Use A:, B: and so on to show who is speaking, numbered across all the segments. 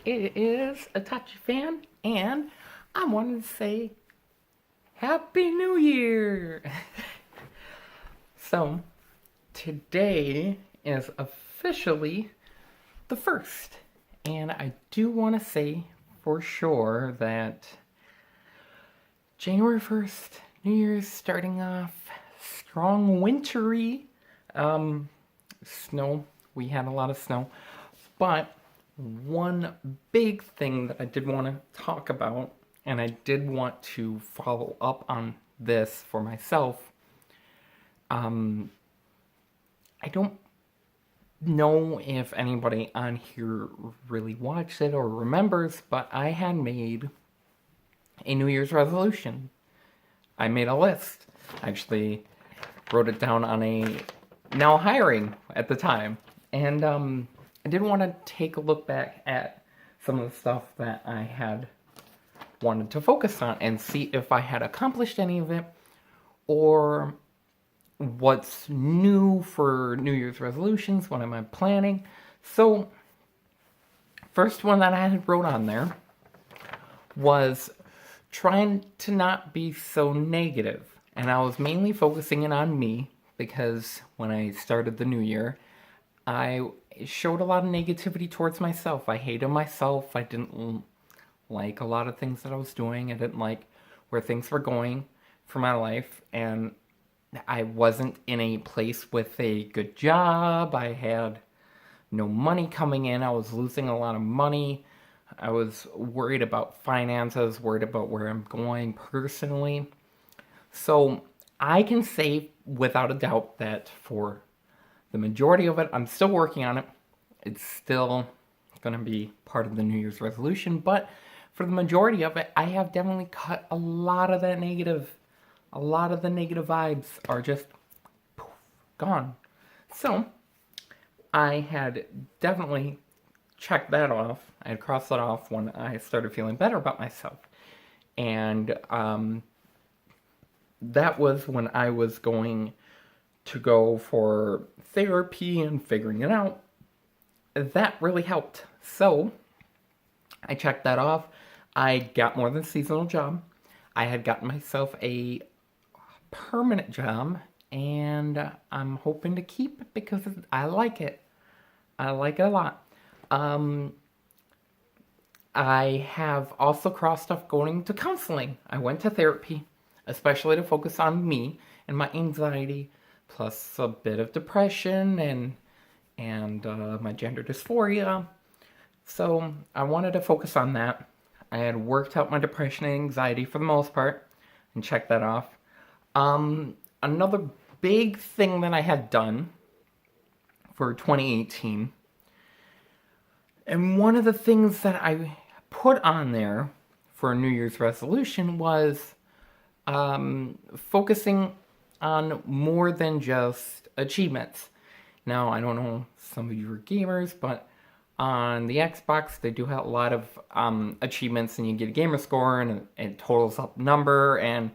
A: It is a touchy fan, and I wanted to say Happy New Year! So, today is officially the first, and I do want to say for sure that January 1st, New Year's starting off strong, wintry. Snow. We had a lot of snow, but one big thing that I did want to talk about, and I did want to follow up on this for myself. I don't know if anybody on here really watched it or remembers, but I had made a New Year's resolution. I made a list. I actually wrote it down on a now hiring at the time. And I did want to take a look back at some of the stuff that I had wanted to focus on and see if I had accomplished any of it or what's new for New Year's resolutions, what am I planning. So, first one that I had wrote on there was trying to not be so negative. And I was mainly focusing in on me because when I started the new year, I showed a lot of negativity towards myself. I hated myself. I didn't like a lot of things that I was doing. I didn't like where things were going for my life. And I wasn't in a place with a good job. I had no money coming in. I was losing a lot of money. I was worried about finances, worried about where I'm going personally. So I can say without a doubt that for the majority of it, I'm still working on it. It's still going to be part of the New Year's resolution, but for the majority of it, I have definitely cut a lot of that negative. A lot of the negative vibes are just poof, gone. So I had definitely checked that off. I had crossed that off when I started feeling better about myself. And that was when I was going to go for therapy and figuring it out. That really helped. So I checked that off. I got more than a seasonal job. I had gotten myself a permanent job, and I'm hoping to keep it because I like it. I like it a lot. I have also crossed off going to counseling. I went to therapy, especially to focus on me and my anxiety, plus a bit of depression and my gender dysphoria. So I wanted to focus on that. I had worked out my depression and anxiety for the most part and checked that off. Another big thing that I had done for 2018, and one of the things that I put on there for a New Year's resolution was focusing on more than just achievements. Now, I don't know, some of you are gamers, but on the Xbox, they do have a lot of achievements, and you get a gamer score, and it totals up number, and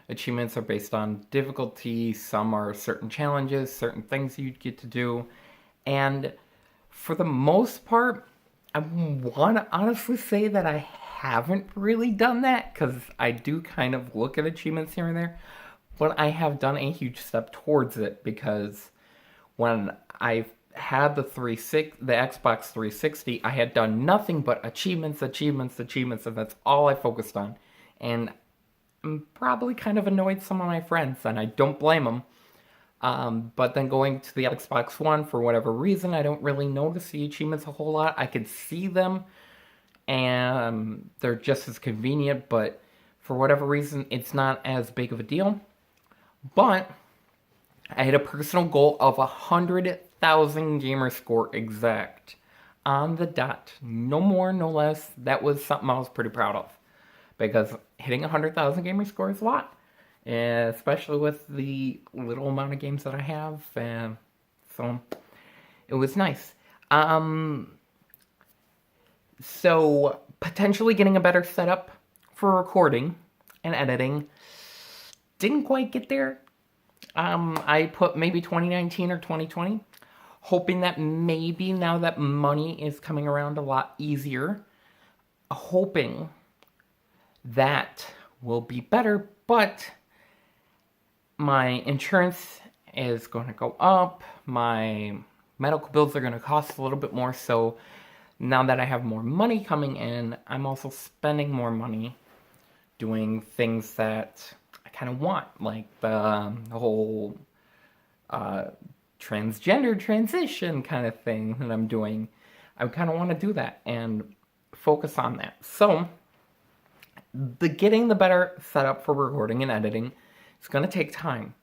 A: achievements are based on difficulty. Some are certain challenges, certain things you get to do. And for the most part, I want to honestly say that I haven't really done that because I do kind of look at achievements here and there. But I have done a huge step towards it because when I had the Xbox 360, I had done nothing but achievements, achievements, achievements, and that's all I focused on. And I'm probably kind of annoyed some of my friends, and I don't blame them. But then going to the Xbox One, for whatever reason, I don't really notice the achievements a whole lot. I could see them, and they're just as convenient, but for whatever reason, it's not as big of a deal. But I had a personal goal of 100,000 gamer score exact on the dot. No more, no less. That was something I was pretty proud of. Because hitting 100,000 gamer score is a lot, especially with the little amount of games that I have, and so it was nice. So potentially getting a better setup for recording and editing. Didn't quite get there. I put maybe 2019 or 2020, hoping that maybe now that money is coming around a lot easier, hoping that will be better, but my insurance is going to go up. My medical bills are going to cost a little bit more. So now that I have more money coming in, I'm also spending more money doing things that I kind of want, like the whole uh, transgender transition kind of thing that I'm doing. I kind of want to do that and focus on that. So, the getting the better setup for recording and editing is going to take time.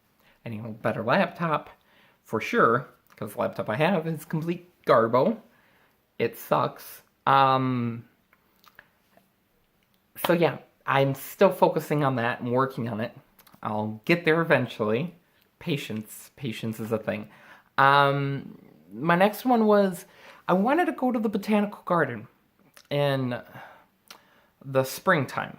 A: I need a better laptop for sure, because the laptop I have is complete garbo. It sucks. So yeah, I'm still focusing on that and working on it. I'll get there eventually. Patience is a thing. My next one was I wanted to go to the botanical garden in the springtime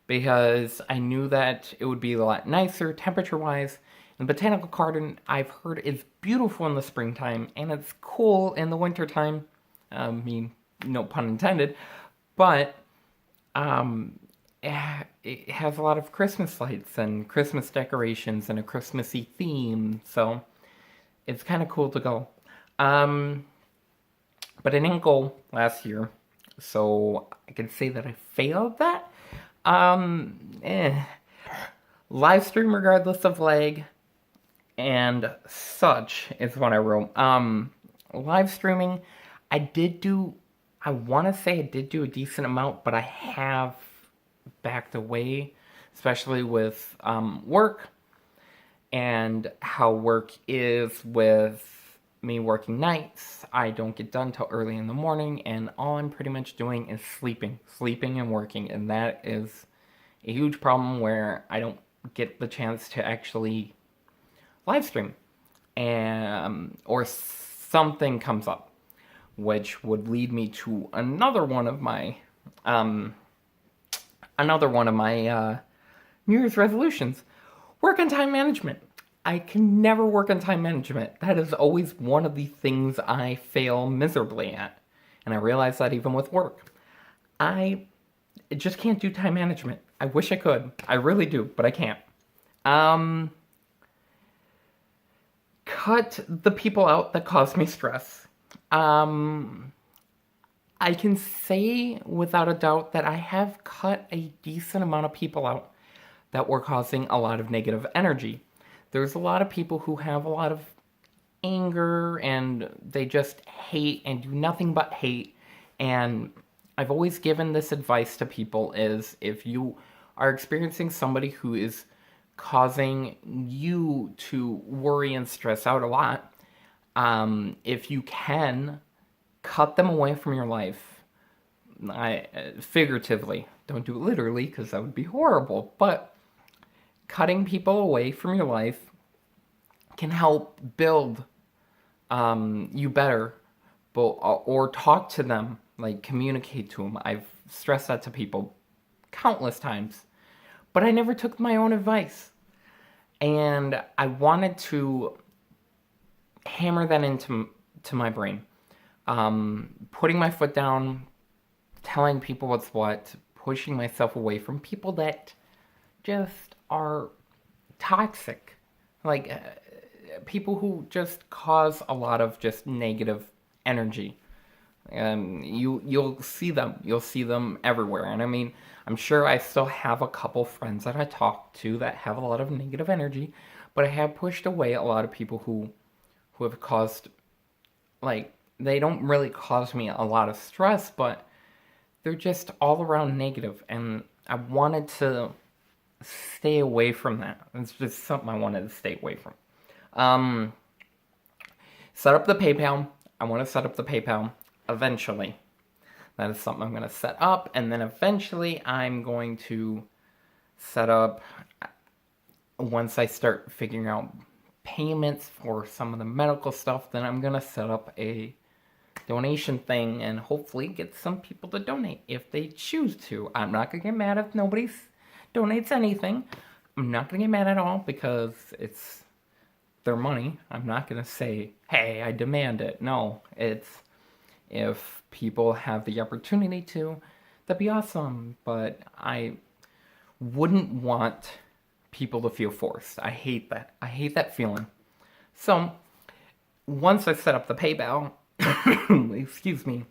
A: because I knew that it would be a lot nicer temperature wise. And the botanical garden, I've heard, is beautiful in the springtime and it's cool in the wintertime. I mean, no pun intended, but it has a lot of Christmas lights and Christmas decorations and a Christmassy theme, so it's kind of cool to go. Um, but I didn't go last year, so I can say that I failed that. Um, eh. Live stream regardless of lag and such is what I wrote. Live streaming, I did do. I want to say I did do a decent amount, but I have backed away, especially with work and how work is with me working nights. I don't get done till early in the morning, and all I'm pretty much doing is sleeping and working, and that is a huge problem where I don't get the chance to actually live stream, and or something comes up, which would lead me to um, another one of my New Year's resolutions: work on time management. I can never work on time management. That is always one of the things I fail miserably at, and I realize that even with work, I just can't do time management. I wish I could. I really do, but I can't. Um, Cut the people out that cause me stress. Um, I can say without a doubt that I have cut a decent amount of people out that were causing a lot of negative energy. There's a lot of people who have a lot of anger and they just hate and do nothing but hate. And I've always given this advice to people is if you are experiencing somebody who is causing you to worry and stress out a lot, if you can cut them away from your life. I figuratively, don't do it literally because that would be horrible, but cutting people away from your life can help build you better, but or talk to them, like communicate to them. I've stressed that to people countless times, but I never took my own advice, and I wanted to hammer that into my brain. Putting my foot down, telling people what's what, pushing myself away from people that just are toxic. Like people who just cause a lot of just negative energy. You'll see them. You'll see them everywhere. And I mean, I'm sure I still have a couple friends that I talk to that have a lot of negative energy, but I have pushed away a lot of people who have caused, like, they don't really cause me a lot of stress, but they're just all around negative, and I wanted to stay away from that. It's just something I wanted to stay away from. Um, Set up the PayPal. I want to set up the PayPal eventually. That is something I'm going to set up, and then eventually I'm going to set up, once I start figuring out payments for some of the medical stuff, then I'm going to set up a donation thing and hopefully get some people to donate if they choose to. I'm not going to get mad if nobody donates anything. I'm not going to get mad at all because it's their money. I'm not going to say, hey, I demand it. No, it's if people have the opportunity to, that'd be awesome. But I wouldn't want people to feel forced. I hate that. I hate that feeling. So once I set up the PayPal, excuse me,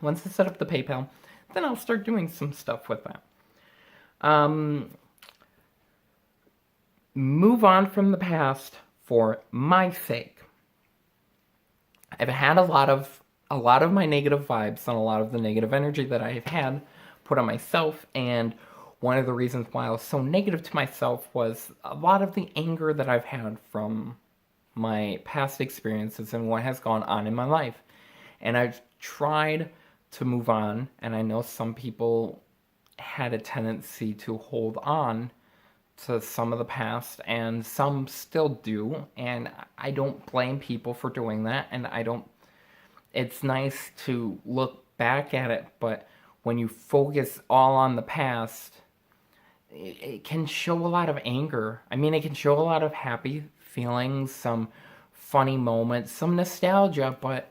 A: once I set up the PayPal, then I'll start doing some stuff with that. Move on from the past for my sake. I've had a lot of my negative vibes and a lot of the negative energy that I've had put on myself, and one of the reasons why I was so negative to myself was a lot of the anger that I've had from my past experiences and what has gone on in my life. And I've tried to move on, and I know some people had a tendency to hold on to some of the past, and some still do, and I don't blame people for doing that, and it's nice to look back at it, but when you focus all on the past, it can show a lot of anger. I mean, it can show a lot of happy feelings, some funny moments, some nostalgia, but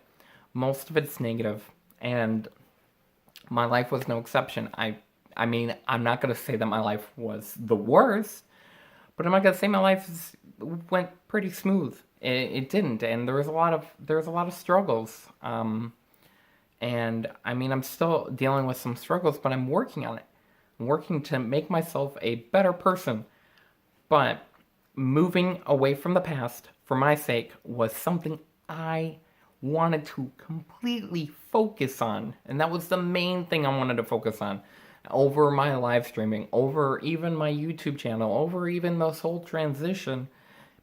A: most of it's negative. And my life was no exception. I mean, I'm not going to say that my life was the worst, but I'm not going to say my life went pretty smooth. It didn't, and there was a lot of struggles. And I mean, I'm still dealing with some struggles, but I'm working on it. I'm working to make myself a better person. But moving away from the past, for my sake, was something I wanted to completely focus on. And that was the main thing I wanted to focus on. Over my live streaming, over even my YouTube channel, over even this whole transition.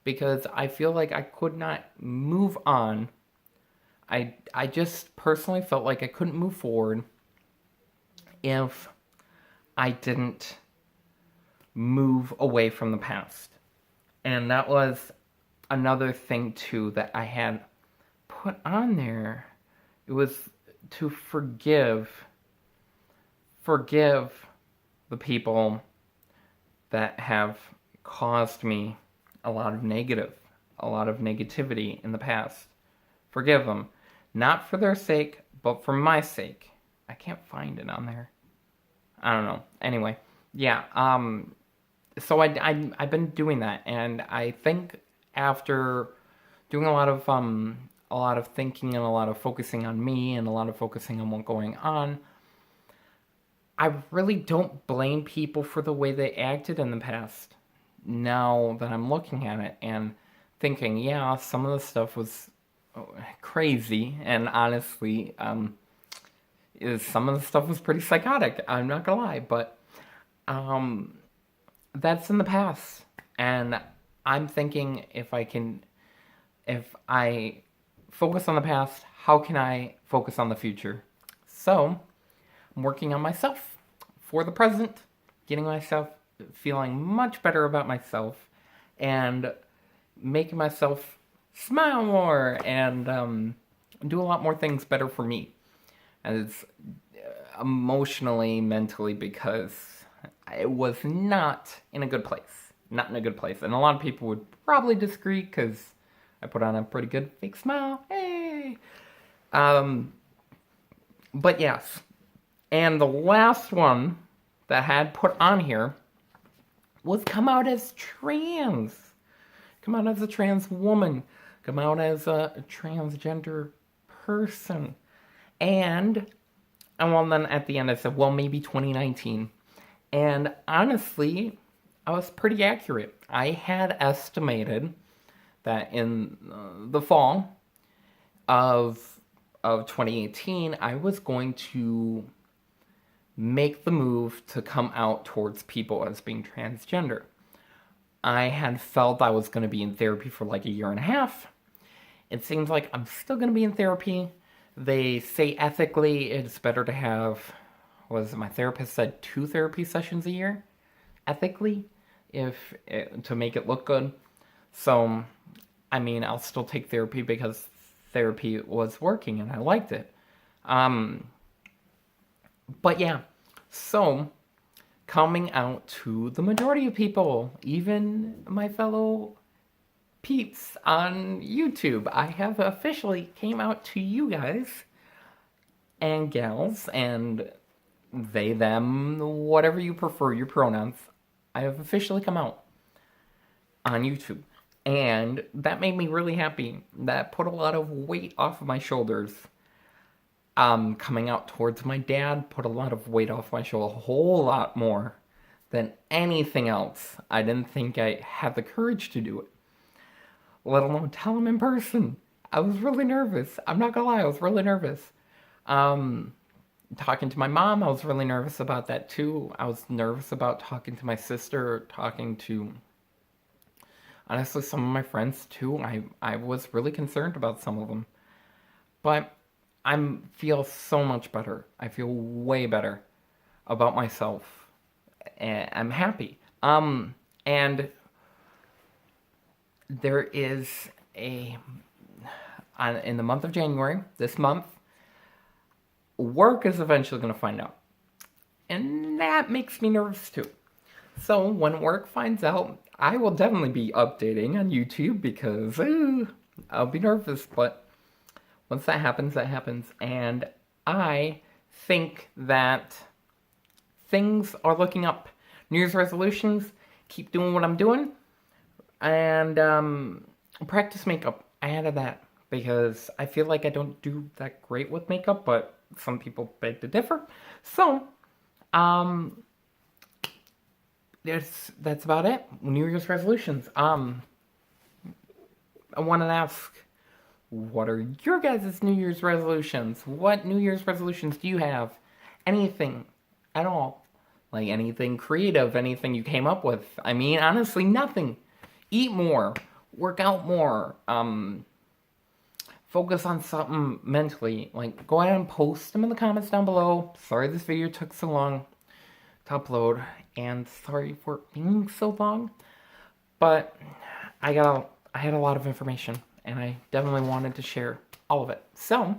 A: Because I feel like I could not move on. I just personally felt like I couldn't move forward if I didn't move away from the past. And that was another thing, too, that I had put on there. It was to forgive the people that have caused me a lot of negativity in the past. Forgive them. Not for their sake, but for my sake. I can't find it on there. I don't know. Anyway, yeah. So I've been doing that, and I think after doing a lot of thinking and a lot of focusing on me and a lot of focusing on what's going on, I really don't blame people for the way they acted in the past. Now that I'm looking at it and thinking, yeah, some of the stuff was crazy, and honestly, some of the stuff was pretty psychotic. I'm not gonna lie, but that's in the past, and I'm thinking if I focus on the past, how can I focus on the future? So I'm working on myself for the present, getting myself feeling much better about myself, and making myself smile more and do a lot more things better for me, as emotionally, mentally, because I was not in a good place. Not in a good place. And a lot of people would probably disagree because I put on a pretty good fake smile. Hey! But yes. And the last one that I had put on here was come out as trans. Come out as a trans woman. Come out as a transgender person. And well, then at the end I said, well, maybe 2019. And honestly, I was pretty accurate. I had estimated that in the fall of 2018, I was going to make the move to come out towards people as being transgender. I had felt I was going to be in therapy for like a year and a half. It seems like I'm still going to be in therapy. They say ethically it's better to have, my therapist said 2 therapy sessions a year, ethically, to make it look good. So, I mean, I'll still take therapy because therapy was working and I liked it. But yeah, so coming out to the majority of people, even my fellow peeps on YouTube, I have officially came out to you guys and gals and they, them, whatever you prefer, your pronouns, I have officially come out on YouTube. And that made me really happy. That put a lot of weight off of my shoulders. Coming out towards my dad put a lot of weight off my shoulder, a whole lot more than anything else. I didn't think I had the courage to do it, let alone tell him in person. I was really nervous. I'm not gonna lie, I was really nervous. Talking to my mom, I was really nervous about that too. I was nervous about talking to my sister, talking to, honestly, some of my friends too. I was really concerned about some of them. But I feel so much better. I feel way better about myself. And I'm happy. And there is in the month of January, this month, work is eventually going to find out. And that makes me nervous too. So when work finds out, I will definitely be updating on YouTube because I'll be nervous. But once that happens, that happens. And I think that things are looking up. New Year's resolutions, keep doing what I'm doing. And practice makeup. I added that because I feel like I don't do that great with makeup, but some people beg to differ. So, that's about it. New Year's resolutions. I want to ask, what are your guys' New Year's resolutions? What New Year's resolutions do you have? Anything at all? Like anything creative, anything you came up with? I mean, honestly, nothing. Eat more, work out more, focus on something mentally. Like, go ahead and post them in the comments down below. Sorry this video took so long to upload, and sorry for being so long, but I had a lot of information, and I definitely wanted to share all of it. So,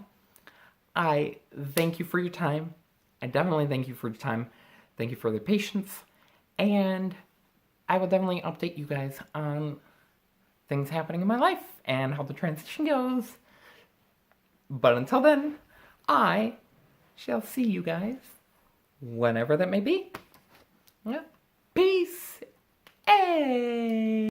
A: I thank you for your time. I definitely thank you for your time. Thank you for the patience, and I will definitely update you guys on things happening in my life and how the transition goes. But until then, I shall see you guys whenever that may be. Yeah. Peace. Hey.